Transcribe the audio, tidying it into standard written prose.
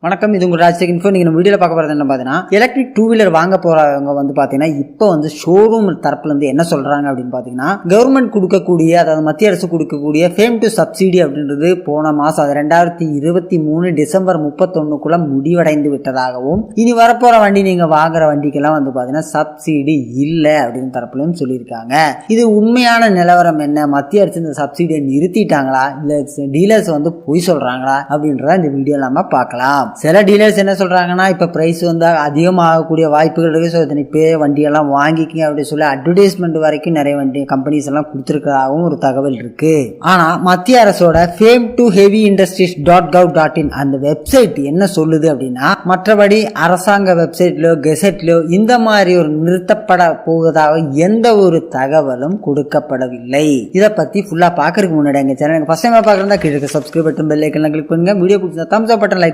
வணக்கம், இது உங்கள் ராஜ்டெக் இன்ஃபோ. நீங்கள் நம்ம வீடியோவில் பார்க்க போகிறது என்ன பார்த்தீங்கன்னா, எலக்ட்ரிக் டூ வீலர் வாங்க போகிறவங்க வந்து பார்த்தீங்கன்னா இப்போ வந்து ஷோரூம் தரப்புலேருந்து என்ன சொல்கிறாங்க அப்படின்னு பார்த்தீங்கன்னா, கவர்மெண்ட் கொடுக்கக்கூடிய, அதாவது மத்திய அரசு கொடுக்கக்கூடிய ஃபேம் டு சப்சிடி அப்படின்றது போன மாதம், அது 2023 டிசம்பர் 31க்குள்ள முடிவடைந்து விட்டதாகவும், இனி வரப்போகிற வண்டி நீங்கள் வாங்குற வண்டிக்கெல்லாம் வந்து பார்த்தீங்கன்னா சப்சிடி இல்லை அப்படின்னு தரப்புலையும் சொல்லியிருக்காங்க. இது உண்மையான நிலவரம் என்ன? மத்திய அரசு இந்த சப்சிடியை நிறுத்திட்டாங்களா, இல்லை டீலர்ஸ் வந்து பொய் சொல்கிறாங்களா அப்படின்றத இந்த வீடியோ நம்ம பார்க்கலாம். சில டீலர்ஸ் என்ன சொல்றாங்கன்னா, இப்ப பிரைஸ் வந்து அதிகமாகக்கூடிய வாய்ப்புகள் இருக்கு, ஸோ இப்போ வண்டியெல்லாம் வாங்கிக்கிங்க அப்படின்னு சொல்லி அட்வர்டைஸ்மெண்ட் வரைக்கும் நிறைய வண்டி கம்பெனிஸ் எல்லாம் கொடுத்துருக்கிறதாகவும் ஒரு தகவல் இருக்கு. ஆனா மத்திய அரசோட fame to heavy industries .gov.in அந்த வெப்சைட் என்ன சொல்லுது அப்படின்னா, மற்றபடி அரசாங்க வெப்சைட்லயோ கெசட்லயோ இந்த மாதிரி ஒரு நிறுத்தப்பட போவதாக எந்த ஒரு தகவலும் கொடுக்கப்படவில்லை. இதை பத்தி ஃபுல்லா பாக்குறதுக்கு முன்னாடி எங்க சேனல் ஃபர்ஸ்ட் டைம் பாக்குறதா கீழே சப்ஸ்கிரைப் பட்டன் பெல் ஐக்கன்ல கிளிக் பண்ணுங்க. வீடியோ பிடிச்சா தம்ஸ் அப் பட்டன் லைக்